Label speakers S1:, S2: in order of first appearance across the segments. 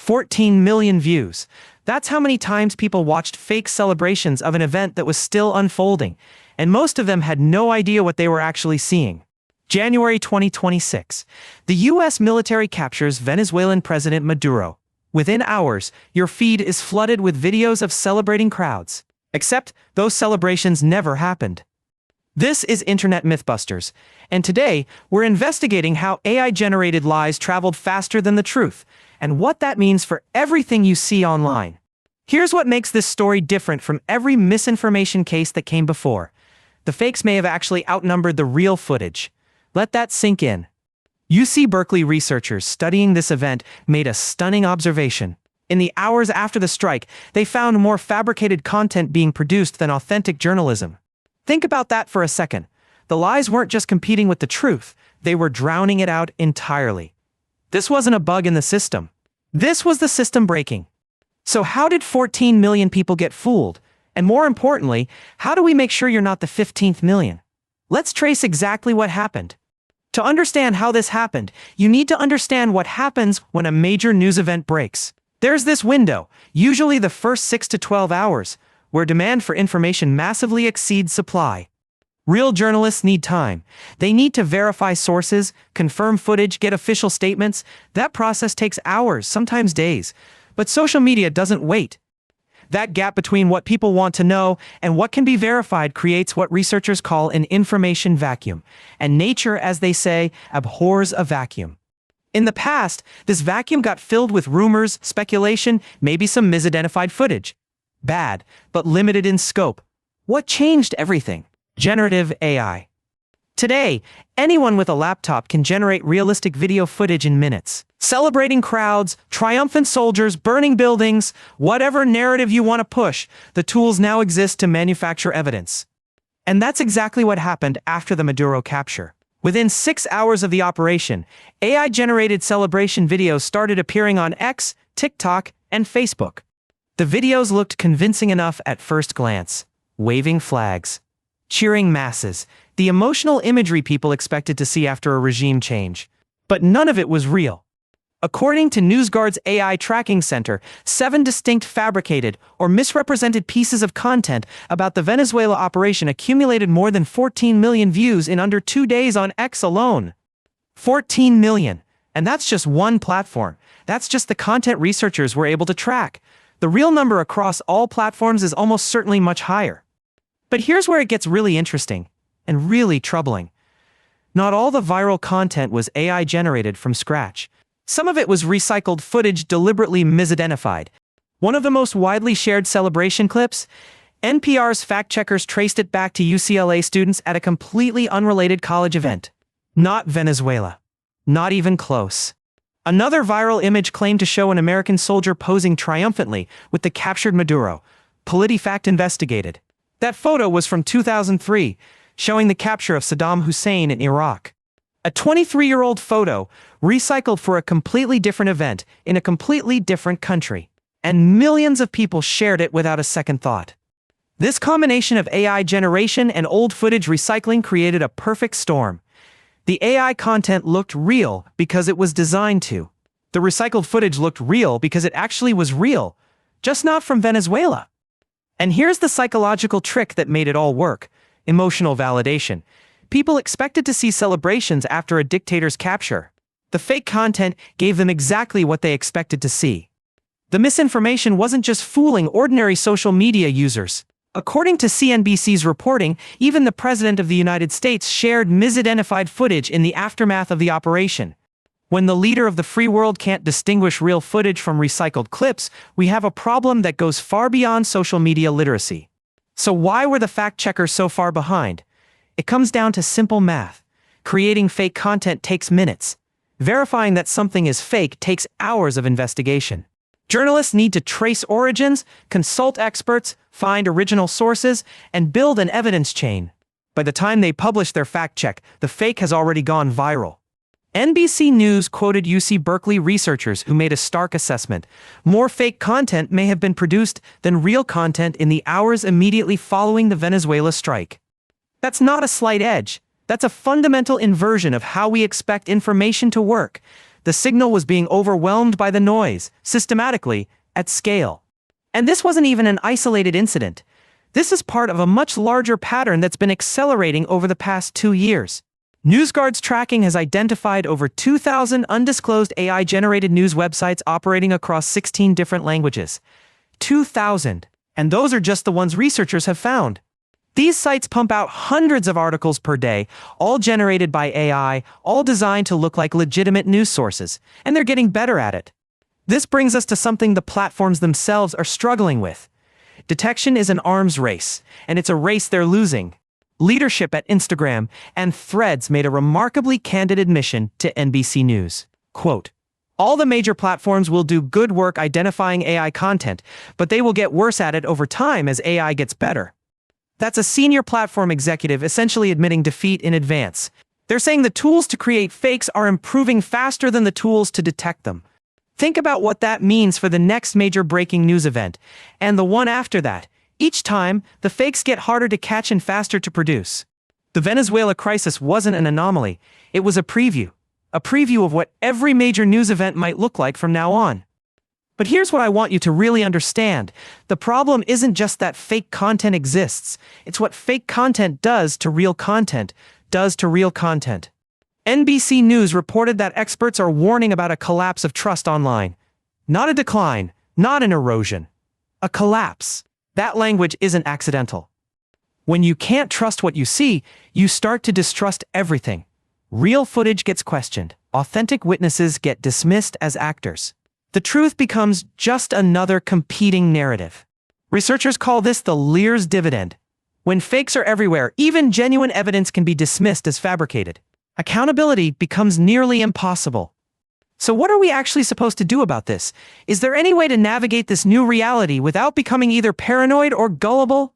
S1: 14 million views. That's how many times people watched fake celebrations of an event that was still unfolding, and most of them had no idea what they were actually seeing. January 2026. The U.S. military captures Venezuelan President Maduro. Within hours, your feed is flooded with videos of celebrating crowds. Except, those celebrations never happened. This is Internet Mythbusters, and today, we're investigating how AI-generated lies traveled faster than the truth, and what that means for everything you see online. Here's what makes this story different from every misinformation case that came before. The fakes may have actually outnumbered the real footage. Let that sink in. UC Berkeley researchers studying this event made a stunning observation. In the hours after the strike, they found more fabricated content being produced than authentic journalism. Think about that for a second. The lies weren't just competing with the truth, they were drowning it out entirely. This wasn't a bug in the system. This was the system breaking. So how did 14 million people get fooled? And more importantly, how do we make sure you're not the 15th million? Let's trace exactly what happened. To understand how this happened, you need to understand what happens when a major news event breaks. There's this window, usually the first 6 to 12 hours, where demand for information massively exceeds supply. Real journalists need time. They need to verify sources, confirm footage, get official statements. That process takes hours, sometimes days. But social media doesn't wait. That gap between what people want to know and what can be verified creates what researchers call an information vacuum. And nature, as they say, abhors a vacuum. In the past, this vacuum got filled with rumors, speculation, maybe some misidentified footage. Bad, but limited in scope. What changed everything? Generative AI. Today, anyone with a laptop can generate realistic video footage in minutes. Celebrating crowds, triumphant soldiers, burning buildings, whatever narrative you want to push, the tools now exist to manufacture evidence. And that's exactly what happened after the Maduro capture. Within 6 hours of the operation, AI-generated celebration videos started appearing on X, TikTok, and Facebook. The videos looked convincing enough at first glance. Waving flags, cheering masses, the emotional imagery people expected to see after a regime change. But none of it was real. According to NewsGuard's AI Tracking Center, 7 distinct fabricated or misrepresented pieces of content about the Venezuela operation accumulated more than 14 million views in under 2 days on X alone. 14 million. And that's just one platform. That's just the content researchers were able to track. The real number across all platforms is almost certainly much higher. But here's where it gets really interesting and really troubling. Not all the viral content was AI generated from scratch. Some of it was recycled footage deliberately misidentified. One of the most widely shared celebration clips? NPR's fact-checkers traced it back to UCLA students at a completely unrelated college event. Not Venezuela. Not even close. Another viral image claimed to show an American soldier posing triumphantly with the captured Maduro. PolitiFact investigated. That photo was from 2003, showing the capture of Saddam Hussein in Iraq. A 23-year-old photo, recycled for a completely different event in a completely different country. And millions of people shared it without a second thought. This combination of AI generation and old footage recycling created a perfect storm. The AI content looked real because it was designed to. The recycled footage looked real because it actually was real, just not from Venezuela. And here's the psychological trick that made it all work: emotional validation. People expected to see celebrations after a dictator's capture. The fake content gave them exactly what they expected to see. The misinformation wasn't just fooling ordinary social media users. According to CNBC's reporting, even the President of the United States shared misidentified footage in the aftermath of the operation. When the leader of the free world can't distinguish real footage from recycled clips, we have a problem that goes far beyond social media literacy. So why were the fact-checkers so far behind? It comes down to simple math. Creating fake content takes minutes. Verifying that something is fake takes hours of investigation. Journalists need to trace origins, consult experts, find original sources, and build an evidence chain. By the time they publish their fact-check, the fake has already gone viral. NBC News quoted UC Berkeley researchers who made a stark assessment. More fake content may have been produced than real content in the hours immediately following the Venezuela strike. That's not a slight edge. That's a fundamental inversion of how we expect information to work. The signal was being overwhelmed by the noise, systematically, at scale. And this wasn't even an isolated incident. This is part of a much larger pattern that's been accelerating over the past 2 years. NewsGuard's tracking has identified over 2,000 undisclosed AI-generated news websites operating across 16 different languages. 2,000. And those are just the ones researchers have found. These sites pump out hundreds of articles per day, all generated by AI, all designed to look like legitimate news sources, and they're getting better at it. This brings us to something the platforms themselves are struggling with. Detection is an arms race, and it's a race they're losing. Leadership at Instagram and Threads made a remarkably candid admission to NBC News. Quote, "All the major platforms will do good work identifying AI content, but they will get worse at it over time as AI gets better." That's a senior platform executive essentially admitting defeat in advance. They're saying the tools to create fakes are improving faster than the tools to detect them. Think about what that means for the next major breaking news event, and the one after that. Each time, the fakes get harder to catch and faster to produce. The Venezuela crisis wasn't an anomaly, it was a preview of what every major news event might look like from now on. But here's what I want you to really understand. The problem isn't just that fake content exists, it's what fake content does to real content. NBC News reported that experts are warning about a collapse of trust online. Not a decline, not an erosion. A collapse. That language isn't accidental. When you can't trust what you see, you start to distrust everything. Real footage gets questioned. Authentic witnesses get dismissed as actors. The truth becomes just another competing narrative. Researchers call this the Lear's dividend. When fakes are everywhere, even genuine evidence can be dismissed as fabricated. Accountability becomes nearly impossible. So what are we actually supposed to do about this? Is there any way to navigate this new reality without becoming either paranoid or gullible?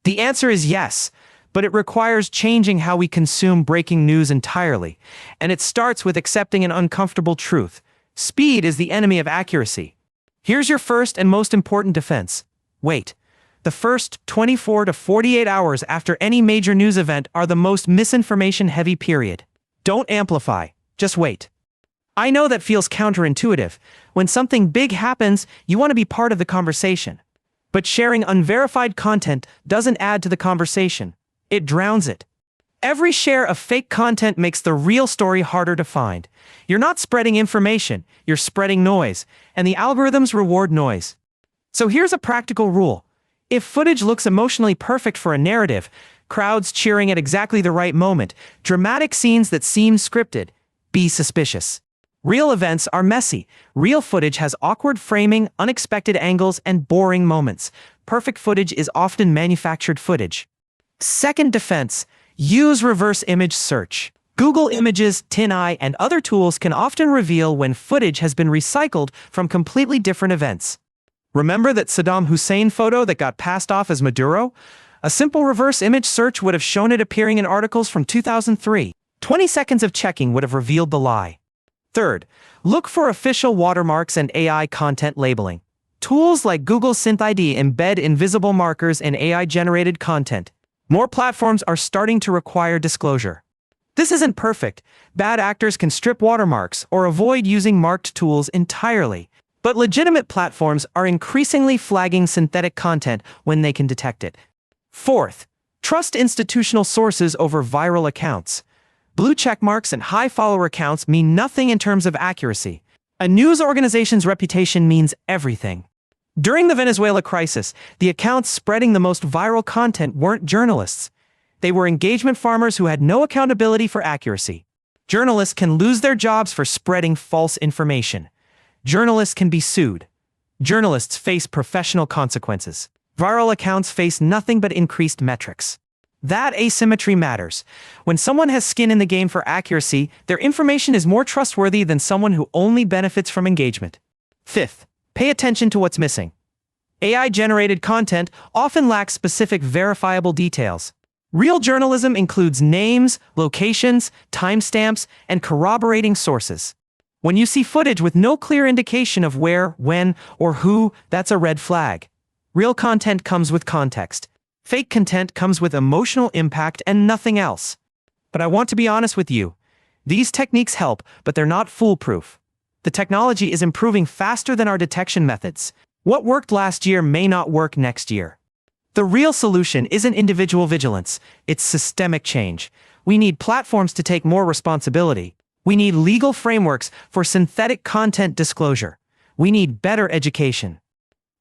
S1: The answer is yes, but it requires changing how we consume breaking news entirely. And it starts with accepting an uncomfortable truth. Speed is the enemy of accuracy. Here's your first and most important defense. Wait. The first 24 to 48 hours after any major news event are the most misinformation-heavy period. Don't amplify. Just wait. I know that feels counterintuitive. When something big happens, you want to be part of the conversation. But sharing unverified content doesn't add to the conversation. It drowns it. Every share of fake content makes the real story harder to find. You're not spreading information, you're spreading noise, and the algorithms reward noise. So here's a practical rule. If footage looks emotionally perfect for a narrative, crowds cheering at exactly the right moment, dramatic scenes that seem scripted, be suspicious. Real events are messy. Real footage has awkward framing, unexpected angles, and boring moments. Perfect footage is often manufactured footage. Second defense, use reverse image search. Google Images, TinEye, and other tools can often reveal when footage has been recycled from completely different events. Remember that Saddam Hussein photo that got passed off as Maduro? A simple reverse image search would have shown it appearing in articles from 2003. 20 seconds of checking would have revealed the lie. Third, look for official watermarks and AI content labeling. Tools like Google SynthID embed invisible markers in AI-generated content. More platforms are starting to require disclosure. This isn't perfect. Bad actors can strip watermarks or avoid using marked tools entirely. But legitimate platforms are increasingly flagging synthetic content when they can detect it. Fourth, trust institutional sources over viral accounts. Blue checkmarks and high follower accounts mean nothing in terms of accuracy. A news organization's reputation means everything. During the Venezuela crisis, the accounts spreading the most viral content weren't journalists. They were engagement farmers who had no accountability for accuracy. Journalists can lose their jobs for spreading false information. Journalists can be sued. Journalists face professional consequences. Viral accounts face nothing but increased metrics. That asymmetry matters. When someone has skin in the game for accuracy, their information is more trustworthy than someone who only benefits from engagement. Fifth, pay attention to what's missing. AI-generated content often lacks specific verifiable details. Real journalism includes names, locations, timestamps, and corroborating sources. When you see footage with no clear indication of where, when, or who, that's a red flag. Real content comes with context. Fake content comes with emotional impact and nothing else. But I want to be honest with you. These techniques help, but they're not foolproof. The technology is improving faster than our detection methods. What worked last year may not work next year. The real solution isn't individual vigilance, it's systemic change. We need platforms to take more responsibility. We need legal frameworks for synthetic content disclosure. We need better education.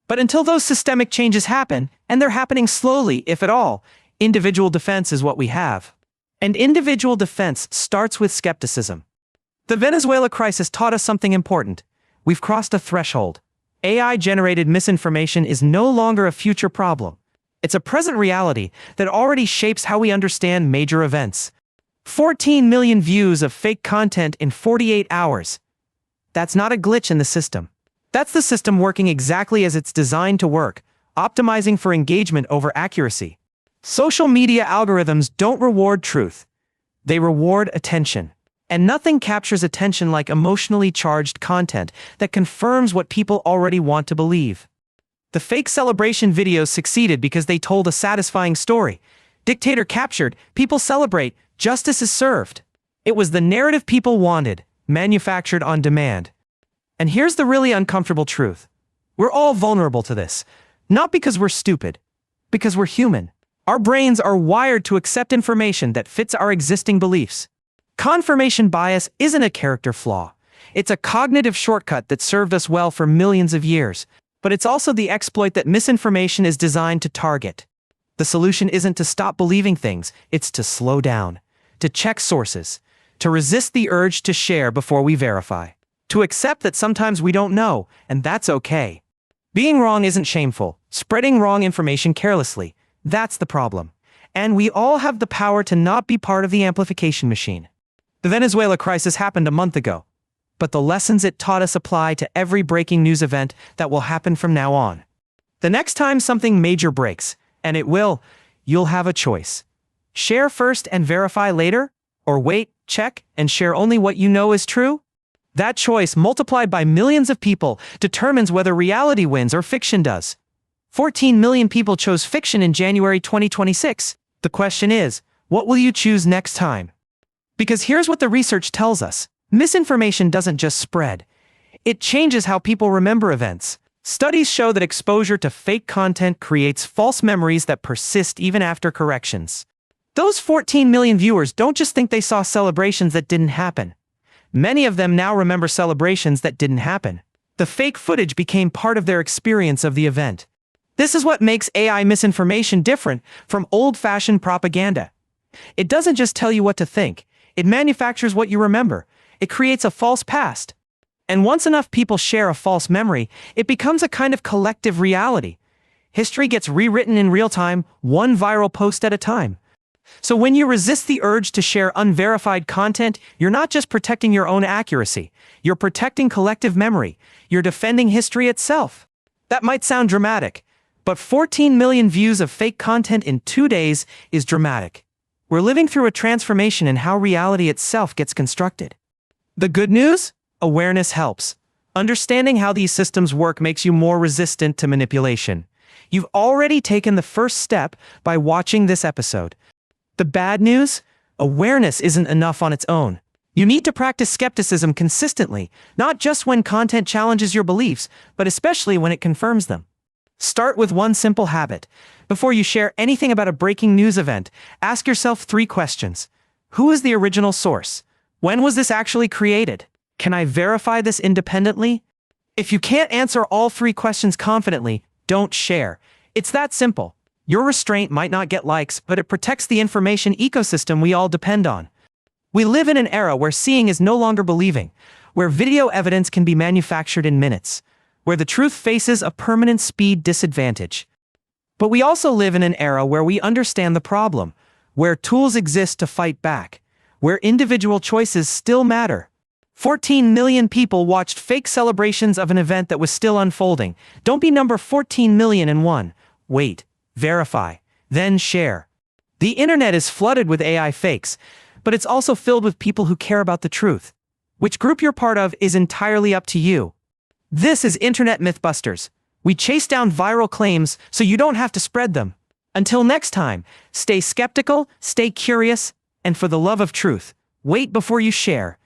S1: But until those systemic changes happen, and they're happening slowly, if at all, individual defense is what we have. And individual defense starts with skepticism. The Venezuela crisis taught us something important. We've crossed a threshold. AI-generated misinformation is no longer a future problem. It's a present reality that already shapes how we understand major events. 14 million views of fake content in 48 hours. That's not a glitch in the system. That's the system working exactly as it's designed to work, optimizing for engagement over accuracy. Social media algorithms don't reward truth. They reward attention. And nothing captures attention like emotionally charged content that confirms what people already want to believe. The fake celebration videos succeeded because they told a satisfying story. Dictator captured, people celebrate, justice is served. It was the narrative people wanted, manufactured on demand. And here's the really uncomfortable truth. We're all vulnerable to this. Not because we're stupid, because we're human. Our brains are wired to accept information that fits our existing beliefs. Confirmation bias isn't a character flaw. It's a cognitive shortcut that served us well for millions of years. But it's also the exploit that misinformation is designed to target. The solution isn't to stop believing things, it's to slow down, to check sources, to resist the urge to share before we verify, to accept that sometimes we don't know, and that's okay. Being wrong isn't shameful. Spreading wrong information carelessly, that's the problem. And we all have the power to not be part of the amplification machine. The Venezuela crisis happened a month ago, but the lessons it taught us apply to every breaking news event that will happen from now on. The next time something major breaks, and it will, you'll have a choice. Share first and verify later, or wait, check, and share only what you know is true? That choice, multiplied by millions of people, determines whether reality wins or fiction does. 14 million people chose fiction in January 2026. The question is, what will you choose next time? Because here's what the research tells us. Misinformation doesn't just spread. It changes how people remember events. Studies show that exposure to fake content creates false memories that persist even after corrections. Those 14 million viewers don't just think they saw celebrations that didn't happen. Many of them now remember celebrations that didn't happen. The fake footage became part of their experience of the event. This is what makes AI misinformation different from old-fashioned propaganda. It doesn't just tell you what to think. It manufactures what you remember. It creates a false past. And once enough people share a false memory, it becomes a kind of collective reality. History gets rewritten in real time, one viral post at a time. So when you resist the urge to share unverified content, you're not just protecting your own accuracy. You're protecting collective memory. You're defending history itself. That might sound dramatic, but 14 million views of fake content in 2 days is dramatic. We're living through a transformation in how reality itself gets constructed. The good news? Awareness helps. Understanding how these systems work makes you more resistant to manipulation. You've already taken the first step by watching this episode. The bad news? Awareness isn't enough on its own. You need to practice skepticism consistently, not just when content challenges your beliefs, but especially when it confirms them. Start with one simple habit. Before you share anything about a breaking news event, ask yourself 3 questions. Who is the original source? When was this actually created? Can I verify this independently? If you can't answer all 3 questions confidently, don't share. It's that simple. Your restraint might not get likes, but it protects the information ecosystem we all depend on. We live in an era where seeing is no longer believing, where video evidence can be manufactured in minutes, where the truth faces a permanent speed disadvantage. But we also live in an era where we understand the problem, where tools exist to fight back, where individual choices still matter. 14 million people watched fake celebrations of an event that was still unfolding. Don't be number 14 million and one. Wait, verify, then share. The internet is flooded with AI fakes, but it's also filled with people who care about the truth. Which group you're part of is entirely up to you. This is Internet Mythbusters. We chase down viral claims so you don't have to spread them. Until next time, stay skeptical, stay curious, and for the love of truth, wait before you share.